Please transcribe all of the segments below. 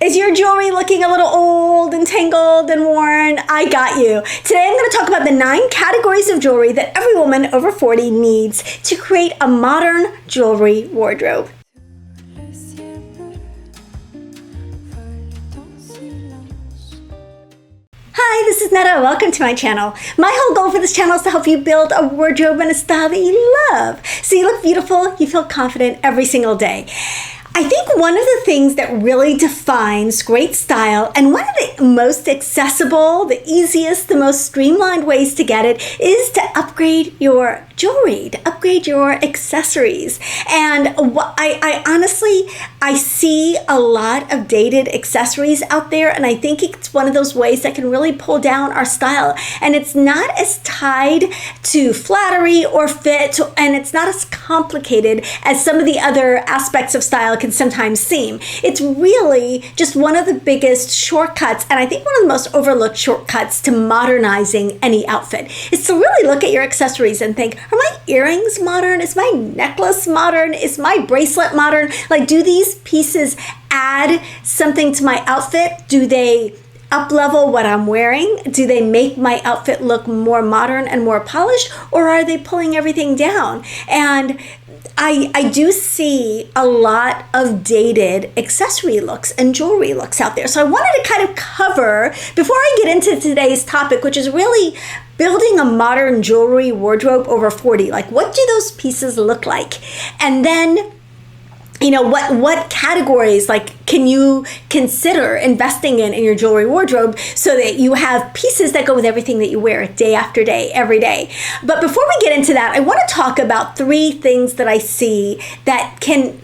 Is your jewelry looking a little old and tangled and worn? I got you. Today I'm going to talk about the 9 categories of jewelry that every woman over 40 needs to create a modern jewelry wardrobe. Hi, this is Netta. Welcome to my channel. My whole goal for this channel is to help you build a wardrobe and a style that you love. So you look beautiful, you feel confident every single day. I think one of the things that really defines great style and one of the most accessible, the easiest, the most streamlined ways to get it is to upgrade your jewelry, to upgrade your accessories. And I honestly see a lot of dated accessories out there, and I think it's one of those ways that can really pull down our style. And it's not as tied to flattery or fit, and it's not as complicated as some of the other aspects of style can sometimes seem. It's really just one of the biggest shortcuts, and I think one of the most overlooked shortcuts to modernizing any outfit is to really look at your accessories and think, are my earrings modern? Is my necklace modern? Is my bracelet modern? Like, do these pieces add something to my outfit? Do they up-level what I'm wearing? Do they make my outfit look more modern and more polished, or are they pulling everything down? And I do see a lot of dated accessory looks and jewelry looks out there. So I wanted to kind of cover, before I get into today's topic, which is really building a modern jewelry wardrobe over 40, like what do those pieces look like? And then, you know, what categories can you consider investing in your jewelry wardrobe so that you have pieces that go with everything that you wear day after day, every day. But before we get into that, I want to talk about 3 things that I see that can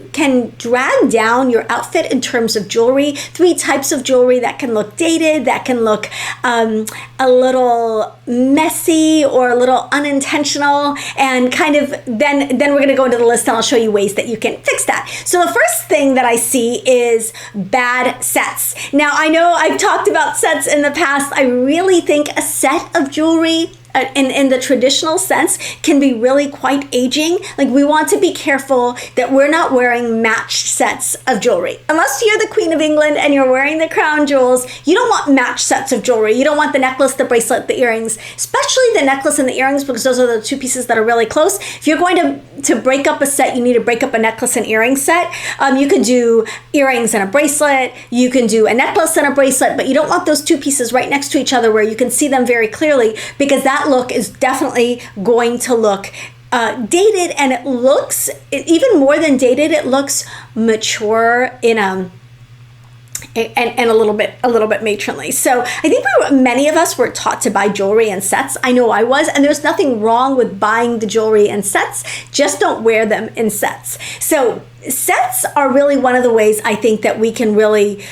drag down your outfit in terms of jewelry. 3 types of jewelry that can look dated, that can look a little messy or a little unintentional, and kind of then we're going to go into the list and I'll show you ways that you can fix that. So the first thing that I see is bad sets. Now, I know I've talked about sets in the past. I really think a set of jewelry in the traditional sense can be really quite aging. Like, we want to be careful that we're not wearing matched sets of jewelry. Unless you're the Queen of England and you're wearing the crown jewels, you don't want matched sets of jewelry. You don't want the necklace, the bracelet, the earrings, especially the necklace and the earrings, because those are the 2 pieces that are really close. If you're going to break up a set, you need to break up a necklace and earring set. You could do earrings and a bracelet. You can do a necklace and a bracelet, but you don't want those 2 pieces right next to each other where you can see them very clearly, because that look is definitely going to look dated, and it looks, even more than dated, it looks mature and a little bit matronly. So I think many of us were taught to buy jewelry in sets. I know I was, and there's nothing wrong with buying the jewelry in sets, just don't wear them in sets. So sets are really one of the ways I think that we can really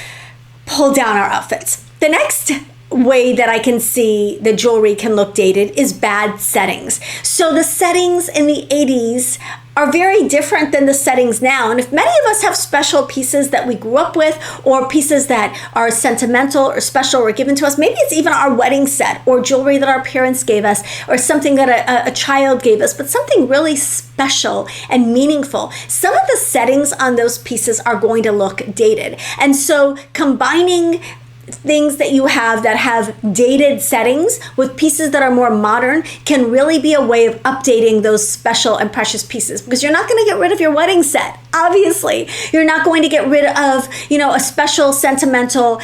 pull down our outfits. The next way that I can see the jewelry can look dated is bad settings. So the settings in the 80s are very different than the settings now. And if many of us have special pieces that we grew up with, or pieces that are sentimental or special or given to us, maybe it's even our wedding set or jewelry that our parents gave us, or something that a child gave us, but something really special and meaningful, some of the settings on those pieces are going to look dated. And so combining things that you have that have dated settings with pieces that are more modern can really be a way of updating those special and precious pieces, because you're not going to get rid of your wedding set. Obviously, you're not going to get rid of, a special sentimental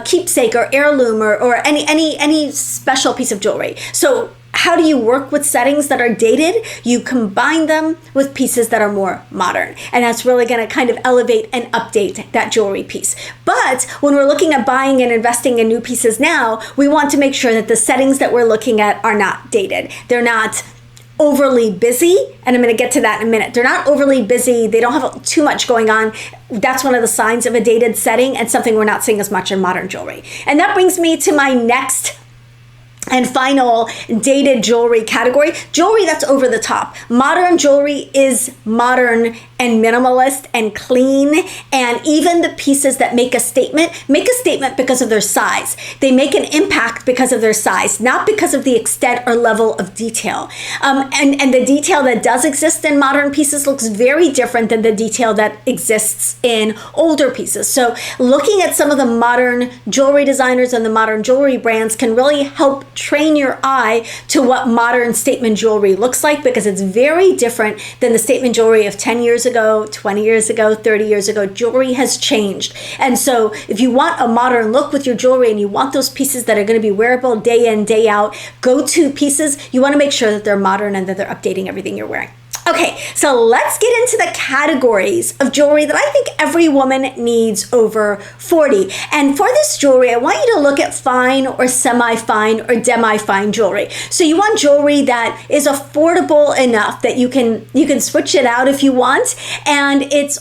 keepsake or heirloom or any special piece of jewelry. So how do you work with settings that are dated? You combine them with pieces that are more modern. And that's really going to kind of elevate and update that jewelry piece. But when we're looking at buying and investing in new pieces now, we want to make sure that the settings that we're looking at are not dated. They're not overly busy, and I'm going to get to that in a minute. They're not overly busy. They don't have too much going on. That's one of the signs of a dated setting, and something we're not seeing as much in modern jewelry. And that brings me to my next and final dated jewelry category: jewelry that's over the top. Modern jewelry is modern and minimalist and clean, and even the pieces that make a statement because of their size. They make an impact because of their size, not because of the extent or level of detail. And the detail that does exist in modern pieces looks very different than the detail that exists in older pieces. So looking at some of the modern jewelry designers and the modern jewelry brands can really help train your eye to what modern statement jewelry looks like, because it's very different than the statement jewelry of 10 years ago, 20 years ago, 30 years ago. Jewelry has changed. And so if you want a modern look with your jewelry and you want those pieces that are going to be wearable day in, day out, go-to pieces, you want to make sure that they're modern and that they're updating everything you're wearing. Okay, so let's get into the categories of jewelry that I think every woman needs over 40. And for this jewelry, I want you to look at fine or semi-fine or demi-fine jewelry. So you want jewelry that is affordable enough that you can switch it out if you want, and it's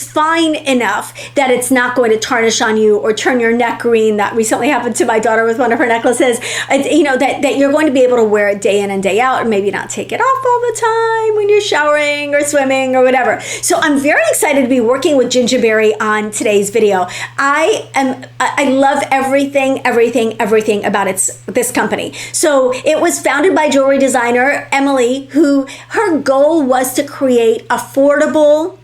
fine enough that it's not going to tarnish on you or turn your neck green. That recently happened to my daughter with one of her necklaces. That you're going to be able to wear it day in and day out, and maybe not take it off all the time when you're showering or swimming or whatever. So I'm very excited to be working with Gingiberi on today's video. I love everything about this company. So it was founded by jewelry designer Emily, who her goal was to create affordable,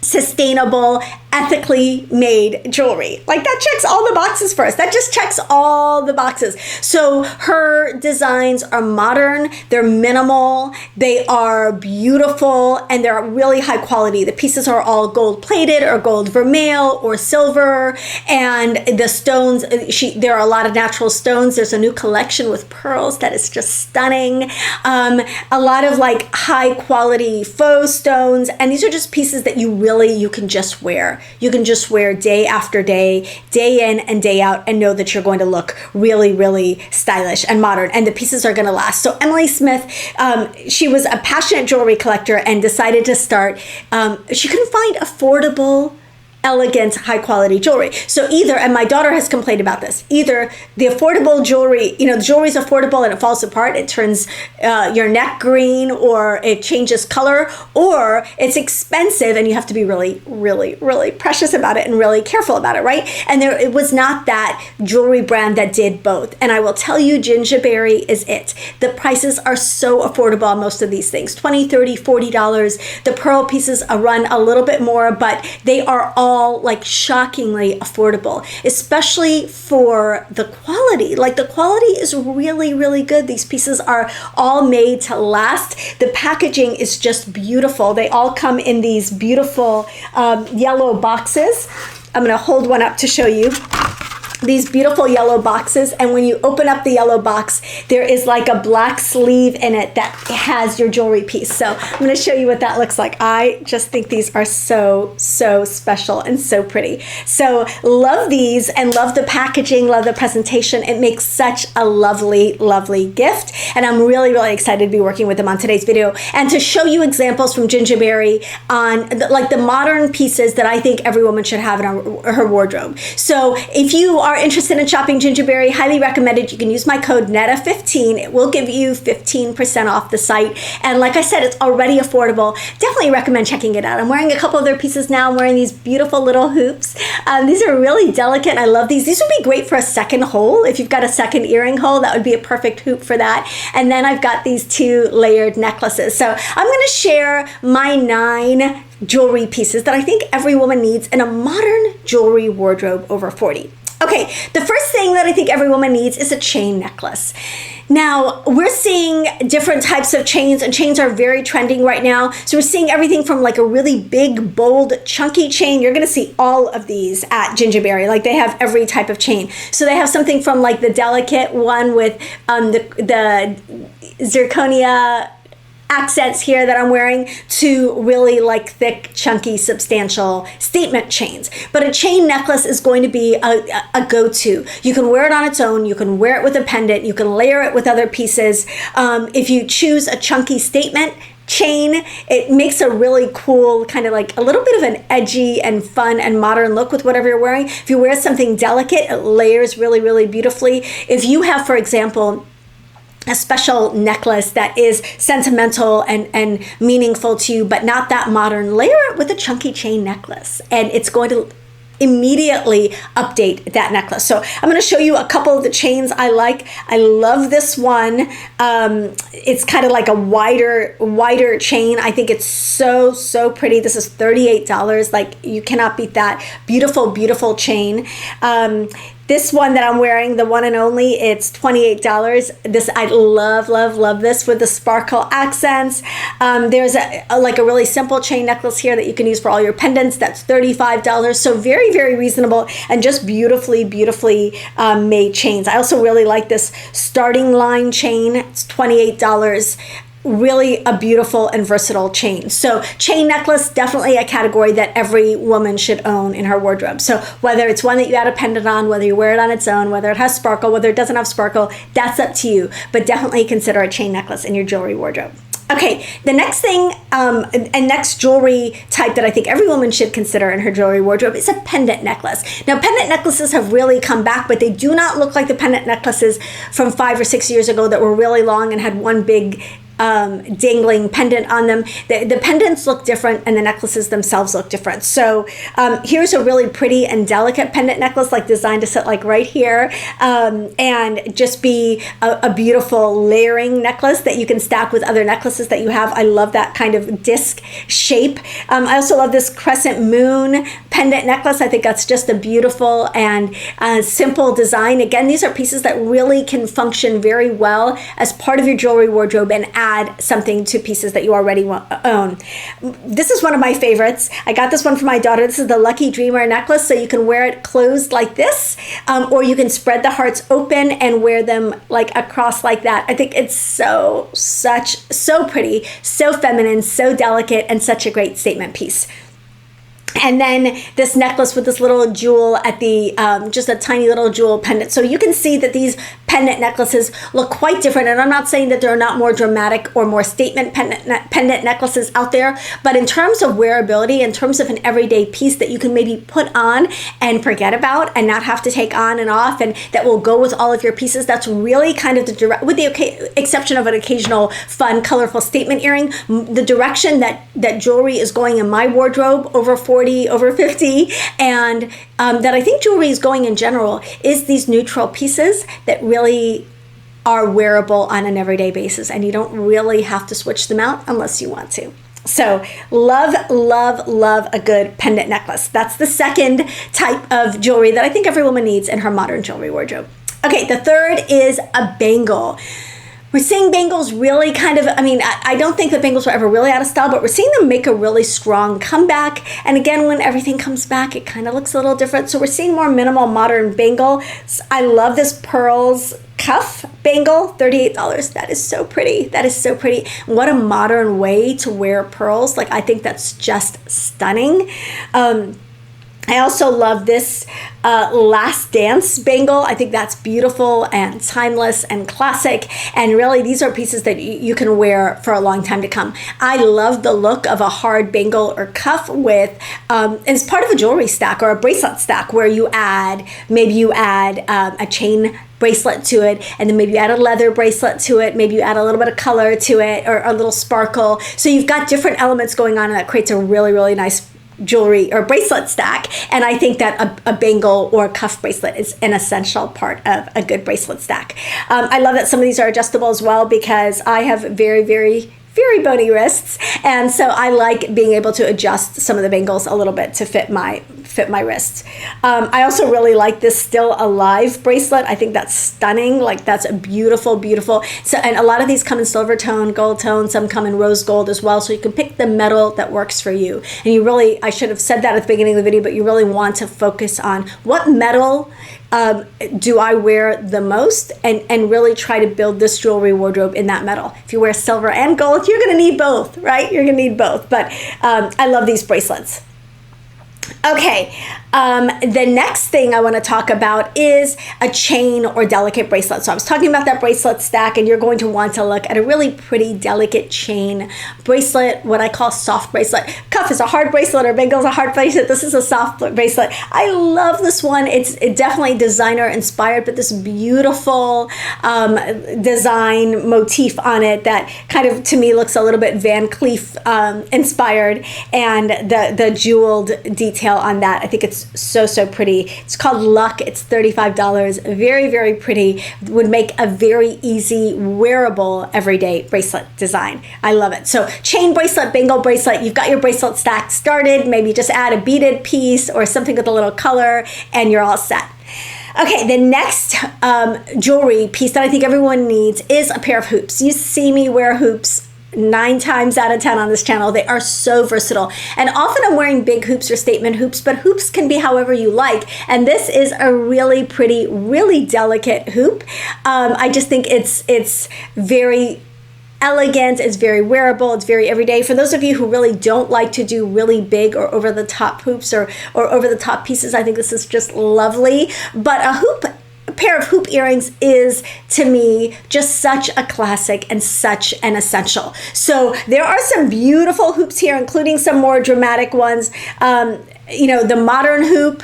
sustainable, ethically made jewelry. Like, that checks all the boxes for us. That just checks all the boxes. So her designs are modern, they're minimal, they are beautiful, and they're really high quality. The pieces are all gold plated or gold vermeil or silver, and the stones, there are a lot of natural stones. There's a new collection with pearls that is just stunning. A lot of like high quality faux stones, and these are just pieces that you can just wear. You can just wear day after day, day in and day out, and know that you're going to look really, really stylish and modern, and the pieces are going to last. So Emily Smith, she was a passionate jewelry collector and decided to start, she couldn't find affordable, elegant, high quality jewelry. So either, and my daughter has complained about this, either the affordable jewelry, the jewelry is affordable and it falls apart, it turns your neck green, or it changes color, or it's expensive and you have to be really, really, really precious about it and really careful about it, right? And it was not that jewelry brand that did both. And I will tell you, Gingiberi is it. The prices are so affordable on most of these things, $20, $30, $40. The pearl pieces run a little bit more, but they are all like shockingly affordable, especially for the quality. Like, the quality is really, really good. These pieces are all made to last. The packaging is just beautiful. They all come in these beautiful yellow boxes. I'm going to hold one up to show you. These beautiful yellow boxes, and when you open up the yellow box, there is like a black sleeve in it that has your jewelry piece. So I'm going to show you what that looks like. I just think these are so, so special and so pretty. So love these, and love the packaging, love the presentation. It makes such a lovely, lovely gift, and I'm really, really excited to be working with them on today's video and to show you examples from Gingiberi on the modern pieces that I think every woman should have in her wardrobe. So if you are interested in shopping Gingiberi, highly recommended. You can use my code NETA15. It will give you 15% off the site. And like I said, it's already affordable. Definitely recommend checking it out. I'm wearing a couple of their pieces now. I'm wearing these beautiful little hoops. These are really delicate. I love these. These would be great for a second hole. If you've got a second earring hole, that would be a perfect hoop for that. And then I've got these 2 layered necklaces. So I'm going to share my 9 jewelry pieces that I think every woman needs in a modern jewelry wardrobe over 40. Okay, the first thing that I think every woman needs is a chain necklace. Now, we're seeing different types of chains, and chains are very trending right now. So we're seeing everything from like a really big, bold, chunky chain. You're going to see all of these at Gingiberi. Like, they have every type of chain. So they have something from like the delicate one with the zirconia accents here that I'm wearing, to really like thick, chunky, substantial statement chains. But a chain necklace is going to be a go-to. You can wear it on its own. You can wear it with a pendant. You can layer it with other pieces. If you choose a chunky statement chain, it makes a really cool, kind of like a little bit of an edgy and fun and modern look with whatever you're wearing. If you wear something delicate, it layers really, really beautifully. If you have, for example, a special necklace that is sentimental and meaningful to you, but not that modern, layer it with a chunky chain necklace, and it's going to immediately update that necklace. So I'm going to show you a couple of the chains I like. I love this one. It's kind of like a wider chain. I think it's so pretty. This is $38. Like, you cannot beat that. Beautiful chain. This one that I'm wearing, the one and only, it's $28. This, I love this with the sparkle accents. There's a really simple chain necklace here that you can use for all your pendants. That's $35. So very reasonable and just beautifully made chains. I also really like this starting line chain. It's $28. Really a beautiful and versatile chain. So chain necklace, definitely a category that every woman should own in her wardrobe. So whether it's one that you add a pendant on, whether you wear it on its own, whether it has sparkle, whether it doesn't have sparkle, that's up to you. But definitely consider a chain necklace in your jewelry wardrobe. Okay, the next thing, and next jewelry type that I think every woman should consider in her jewelry wardrobe is a pendant necklace. Now, pendant necklaces have really come back, but they do not look like the pendant necklaces from 5 or 6 years ago that were really long and had one big dangling pendant on them. The pendants look different and the necklaces themselves look different. So here's a really pretty and delicate pendant necklace, like designed to sit like right here, and just be a beautiful layering necklace that you can stack with other necklaces that you have. I love that kind of disc shape. I also love this crescent moon pendant necklace. I think that's just a beautiful and simple design. Again, these are pieces that really can function very well as part of your jewelry wardrobe and add something to pieces that you already own. This is one of my favorites. I got this one for my daughter. This is the Lucky Dreamer necklace. So you can wear it closed like this, or you can spread the hearts open and wear them like across like that. I think it's so pretty, so feminine, so delicate, and such a great statement piece. And then this necklace with this little jewel at the, just a tiny little jewel pendant. So you can see that these pendant necklaces look quite different. And I'm not saying that there are not more dramatic or more statement pendant necklaces out there, but in terms of wearability, in terms of an everyday piece that you can maybe put on and forget about and not have to take on and off, and that will go with all of your pieces, that's really kind of with the exception of an occasional fun, colorful statement earring, the direction that jewelry is going in my wardrobe over 40, over 50, and that I think jewelry is going in general is these neutral pieces that really are wearable on an everyday basis, and you don't really have to switch them out unless you want to. So love a good pendant necklace. That's the second type of jewelry that I think every woman needs in her modern jewelry wardrobe. Okay, the third is a bangle. We're seeing bangles really kind of, I don't think that bangles were ever really out of style, but we're seeing them make a really strong comeback. And again, when everything comes back, it kind of looks a little different. So we're seeing more minimal modern bangle. I love this pearls cuff bangle, $38. That is so pretty. That is so pretty. What a modern way to wear pearls. Like, I think that's just stunning. I also love this Last Dance bangle. I think that's beautiful and timeless and classic. And really, these are pieces that you can wear for a long time to come. I love the look of a hard bangle or cuff with, as part of a jewelry stack or a bracelet stack, where maybe you add a chain bracelet to it, and then maybe you add a leather bracelet to it, maybe you add a little bit of color to it, or a little sparkle. So you've got different elements going on, and that creates a really nice jewelry or bracelet stack. And I think that a bangle or a cuff bracelet is an essential part of a good bracelet stack. I love that some of these are adjustable as well, because I have very bony wrists, and so I like being able to adjust some of the bangles a little bit to fit my wrists. I also really like this Still Alive bracelet. I think that's stunning. Like, that's a beautiful. So, and a lot of these come in silver tone, gold tone. Some come in rose gold as well. So you can pick the metal that works for you. And you really, I should have said that at the beginning of the video, but you really want to focus on what metal do I wear the most, and really try to build this jewelry wardrobe in that metal. If you wear silver and gold, you're going to need both, right? You're going to need both. But I love these bracelets. Okay, The next thing I want to talk about is a chain or delicate bracelet. So I was talking about that bracelet stack, and you're going to want to look at a really pretty delicate chain bracelet, what I call soft bracelet. Cuff is a hard bracelet, or Bangle is a hard bracelet. This is a soft bracelet. I love this one. It's definitely designer inspired, but this beautiful design motif on it that kind of, to me, looks a little bit Van Cleef inspired, and the jeweled detail on that, I think it's so pretty. It's called Luck. It's $35. Very, very pretty. Would make a very easy wearable everyday bracelet design. I love it. So chain bracelet, Bangle bracelet, you've got your bracelet stack started. Maybe just add a beaded piece or something with a little color and you're all set. Okay, the next jewelry piece that I think everyone needs is a pair of hoops. You see me wear hoops 9 times out of 10 on this channel. They are so versatile. And often I'm wearing big hoops or statement hoops, but hoops can be however you like. And this is a really pretty, really delicate hoop. I just think it's very elegant, it's very wearable, it's very everyday. For those of you who really don't like to do really big or over-the-top hoops or over-the-top pieces, I think this is just lovely. But a pair of hoop earrings is, to me, just such a classic and such an essential. So there are some beautiful hoops here, including some more dramatic ones. The modern hoop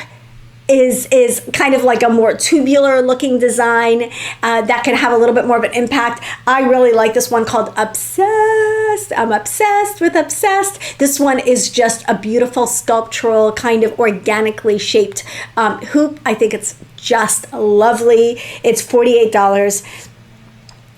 is kind of like a more tubular looking design that can have a little bit more of an impact. I really like this one called Obsessed. I'm obsessed with Obsessed. This one is just a beautiful sculptural kind of organically shaped hoop. I think it's just lovely. It's $48.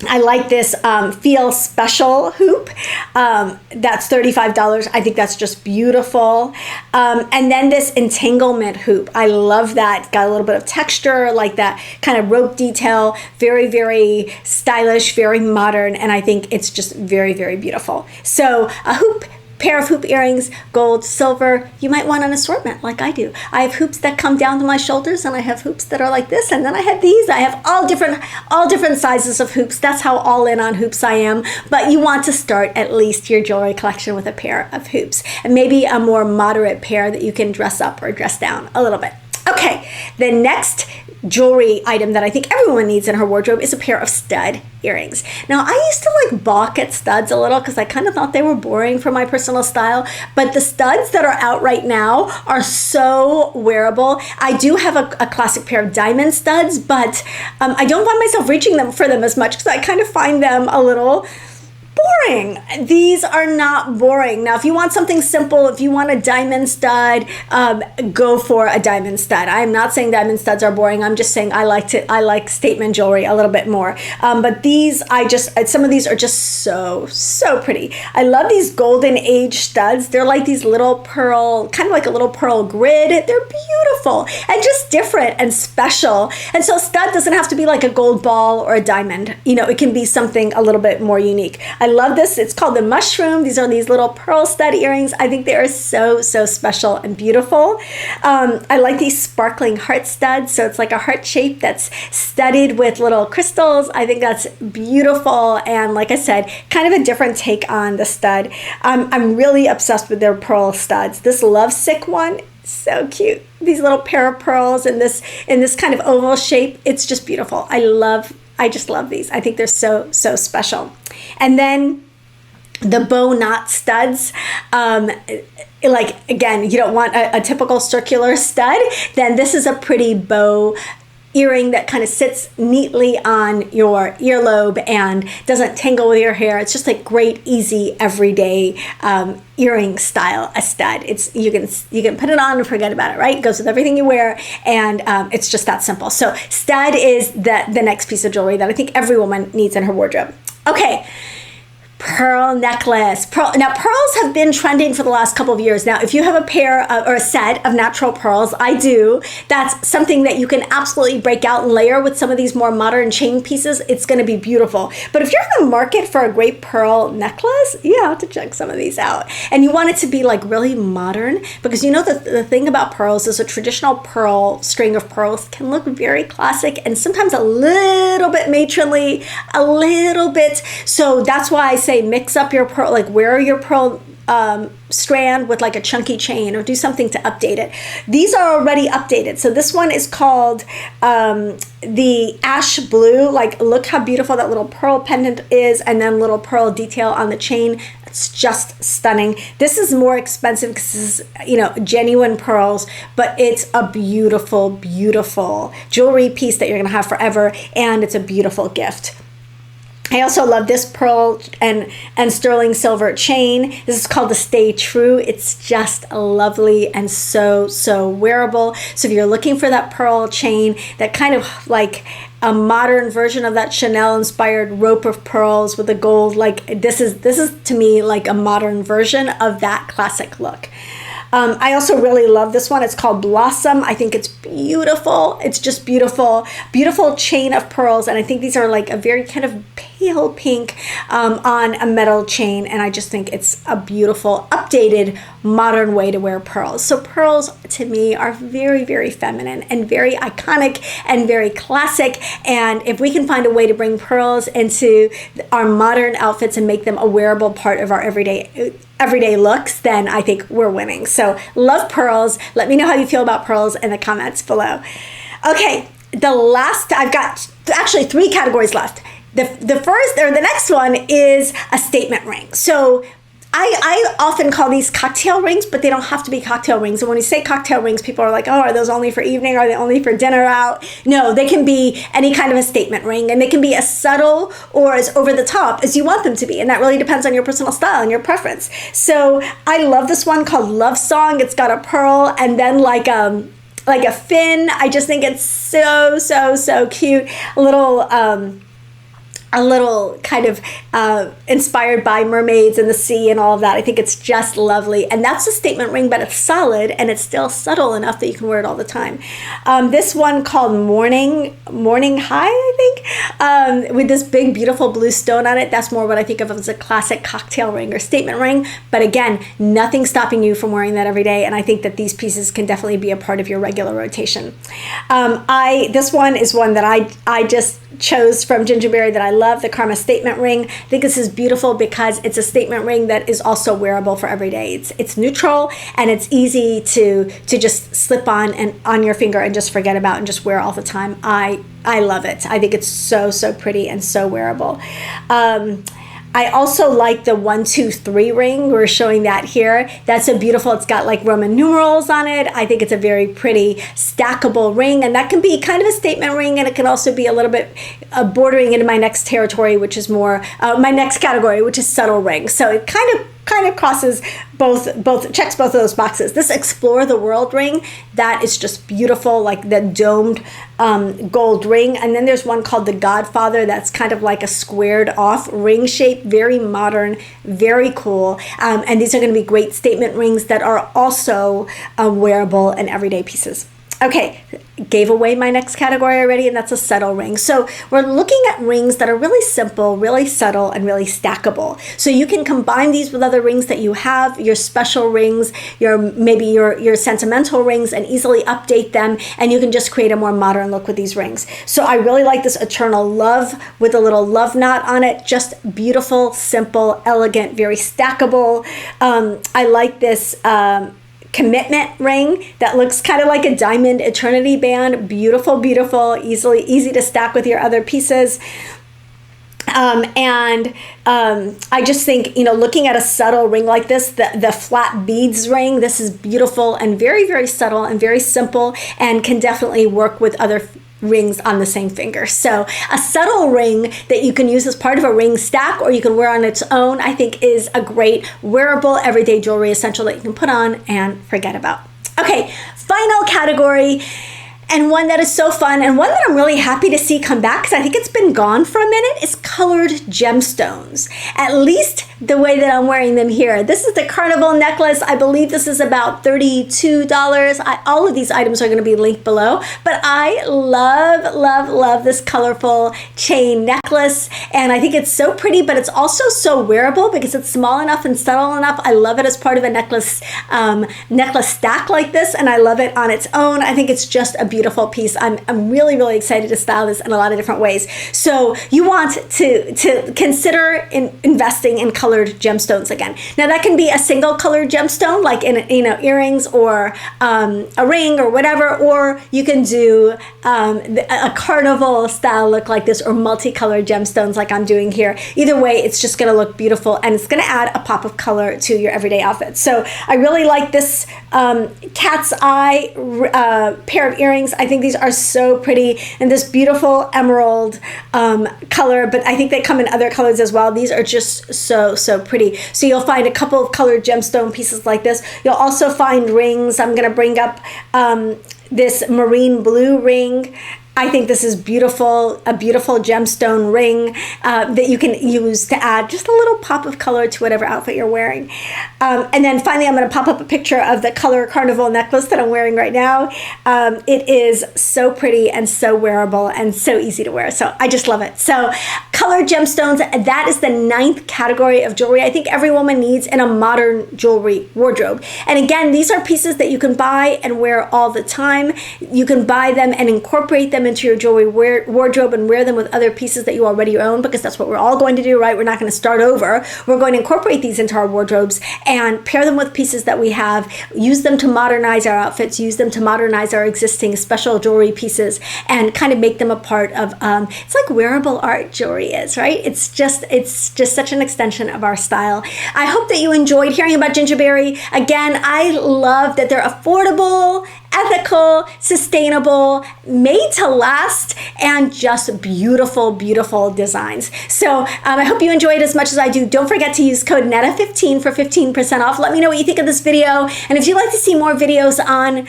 I like this Feel Special hoop. That's $35. I think that's just beautiful. And then this entanglement hoop. I love that. Got a little bit of texture, like that kind of rope detail. Very, very stylish, very modern. And I think it's just very, very beautiful. So a pair of hoop earrings, gold, silver. You might want an assortment like I do. I have hoops that come down to my shoulders, and I have hoops that are like this, and then I have these. I have all different sizes of hoops. That's how all in on hoops I am. But you want to start at least your jewelry collection with a pair of hoops, and maybe a more moderate pair that you can dress up or dress down a little bit. Okay, the next jewelry item that I think everyone needs in her wardrobe is a pair of stud earrings. Now, I used to like balk at studs a little because I kind of thought they were boring for my personal style, but the studs that are out right now are so wearable. I do have a classic pair of diamond studs, but I don't find myself reaching for them as much because I kind of find them a little boring. These are not boring. Now, if you want something simple, if you want a diamond stud, go for a diamond stud. I'm not saying diamond studs are boring. I'm just saying I like statement jewelry a little bit more. But these, some of these are just so pretty. I love these golden age studs. They're like these little pearl, kind of like a little pearl grid. They're beautiful and just different and special. And so stud doesn't have to be like a gold ball or a diamond. It can be something a little bit more unique. I love this. It's called the Mushroom. These are these little pearl stud earrings. I think they are so special and beautiful. I like these sparkling heart studs. So it's like a heart shape that's studded with little crystals. I think that's beautiful. And like I said, kind of a different take on the stud. I'm really obsessed with their pearl studs. This Lovesick one, so cute. These little pair of pearls in this kind of oval shape. It's just beautiful. I just love these. I think they're so special. And then the bow knot studs, like again, you don't want a typical circular stud, then this is a pretty bow earring that kind of sits neatly on your earlobe and doesn't tangle with your hair. It's just like great, easy, everyday earring style, a stud. You can put it on and forget about it, right? It goes with everything you wear, and it's just that simple. So stud is the next piece of jewelry that I think every woman needs in her wardrobe. Okay. Pearl necklace. Now, pearls have been trending for the last couple of years. Now, if you have a pair or a set of natural pearls, I do, that's something that you can absolutely break out and layer with some of these more modern chain pieces. It's going to be beautiful. But if you're in the market for a great pearl necklace, you have to check some of these out. And you want it to be like really modern, because the thing about pearls is a traditional pearl string of pearls can look very classic and sometimes a little bit matronly, a little bit. So that's why I say mix up your pearl, like wear your pearl strand with like a chunky chain, or do something to update it. These are already updated. So this one is called the ash blue. Like, look how beautiful that little pearl pendant is, and then little pearl detail on the chain. It's just stunning. This is more expensive because this is, you know, genuine pearls, but it's a beautiful, beautiful jewelry piece that you're gonna have forever, and it's a beautiful gift. I also love this pearl and sterling silver chain. This is called the Stay True. It's just lovely and so, so wearable. So if you're looking for that pearl chain, that kind of like a modern version of that Chanel inspired rope of pearls with the gold, like this is to me like a modern version of that classic look. I also really love this one. It's called Blossom. I think it's beautiful. It's just beautiful. Beautiful chain of pearls. And I think these are like a very kind of pale pink on a metal chain. And I just think it's a beautiful, updated, modern way to wear pearls. So pearls to me are very, very feminine and very iconic and very classic. And if we can find a way to bring pearls into our modern outfits and make them a wearable part of our everyday looks, then I think we're winning. So love pearls. Let me know how you feel about pearls in the comments below. Okay, I've got actually 3 categories left. The next one is a statement ring. So I often call these cocktail rings, but they don't have to be cocktail rings. And when you say cocktail rings, people are like, oh, are those only for evening? Are they only for dinner out? No, they can be any kind of a statement ring, and they can be as subtle or as over the top as you want them to be. And that really depends on your personal style and your preference. So I love this one called Love Song. It's got a pearl and then like a fin. I just think it's so, so, so cute. A little kind of inspired by mermaids and the sea and all of that. I think it's just lovely. And that's a statement ring, but it's solid and it's still subtle enough that you can wear it all the time. This one called Morning High, I think, with this big, beautiful blue stone on it. That's more what I think of as a classic cocktail ring or statement ring. But again, nothing stopping you from wearing that every day. And I think that these pieces can definitely be a part of your regular rotation. This one is one that I just chose from Gingiberi that I love, the Karma statement ring. I think this is beautiful because it's a statement ring that is also wearable for every day. It's neutral and it's easy to just slip on your finger and just forget about and just wear all the time. I love it. I think it's so, so pretty and so wearable. I also like the 1, 2, 3 ring. We're showing that here. That's so beautiful. It's got like Roman numerals on it. I think it's a very pretty stackable ring, and that can be kind of a statement ring, and it can also be a little bit bordering into my next territory, which is more my next category, which is subtle ring. So it kind of crosses checks both of those boxes. This Explore the World ring, that is just beautiful, like the domed gold ring. And then there's one called the Godfather that's kind of like a squared off ring shape, very modern, very cool. And these are going to be great statement rings that are also wearable and everyday pieces. Okay, gave away my next category already, and that's a subtle ring. So we're looking at rings that are really simple, really subtle, and really stackable. So you can combine these with other rings that you have, your special rings, maybe your sentimental rings, and easily update them, and you can just create a more modern look with these rings. So I really like this Eternal Love with a little love knot on it. Just beautiful, simple, elegant, very stackable. I like this Commitment ring that looks kind of like a diamond eternity band. Beautiful, beautiful, easy to stack with your other pieces. I just think, looking at a subtle ring like this, the flat beads ring, this is beautiful and very, very subtle and very simple, and can definitely work with other rings on the same finger. So a subtle ring that you can use as part of a ring stack, or you can wear on its own, I think is a great wearable everyday jewelry essential that you can put on and forget about. Okay, final category, and one that is so fun, and one that I'm really happy to see come back because I think it's been gone for a minute, is colored gemstones. At least the way that I'm wearing them here. This is the Carnival necklace. I believe this is about $32. All of these items are going to be linked below, but I love, love, love this colorful chain necklace, and I think it's so pretty, but it's also so wearable because it's small enough and subtle enough. I love it as part of a necklace stack like this, and I love it on its own. I think it's just a beautiful piece. I'm really, really excited to style this in a lot of different ways. So you want to consider investing in colored gemstones again. Now that can be a single colored gemstone, like in earrings or a ring or whatever, or you can do a carnival style look like this, or multicolored gemstones like I'm doing here. Either way, it's just going to look beautiful, and it's going to add a pop of color to your everyday outfit. So I really like this cat's eye pair of earrings. I think these are so pretty in this beautiful emerald color, but I think they come in other colors as well. These are just so pretty. So you'll find a couple of colored gemstone pieces like this. You'll also find rings. I'm going to bring up this marine blue ring. I think this is beautiful, a beautiful gemstone ring that you can use to add just a little pop of color to whatever outfit you're wearing. And then finally, I'm going to pop up a picture of the color carnival necklace that I'm wearing right now. It is so pretty and so wearable and so easy to wear. So I just love it. So colored gemstones, that is the 9th category of jewelry I think every woman needs in a modern jewelry wardrobe. And again, these are pieces that you can buy and wear all the time. You can buy them and incorporate them into your jewelry wardrobe and wear them with other pieces that you already own, because that's what we're all going to do, right? We're not going to start over. We're going to incorporate these into our wardrobes and pair them with pieces that we have, use them to modernize our outfits, use them to modernize our existing special jewelry pieces, and kind of make them a part of, it's like wearable art jewelry is, right? It's just such an extension of our style. I hope that you enjoyed hearing about Gingiberi. Again, I love that they're affordable, ethical, sustainable, made to last, and just beautiful, beautiful designs. So I hope you enjoyed as much as I do. Don't forget to use code NETA15 for 15% off. Let me know what you think of this video. And if you'd like to see more videos on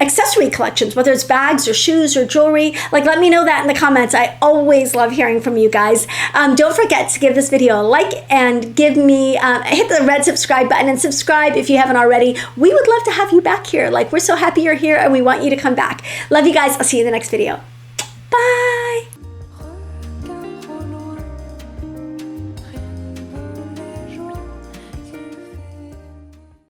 accessory collections, whether it's bags or shoes or jewelry, like, let me know that in the comments. I always love hearing from you guys. Don't forget to give this video a like and give me hit the red subscribe button and subscribe if you haven't already. We would love to have you back here. Like, we're so happy you're here and we want you to come back. Love you guys. I'll see you in the next video. Bye.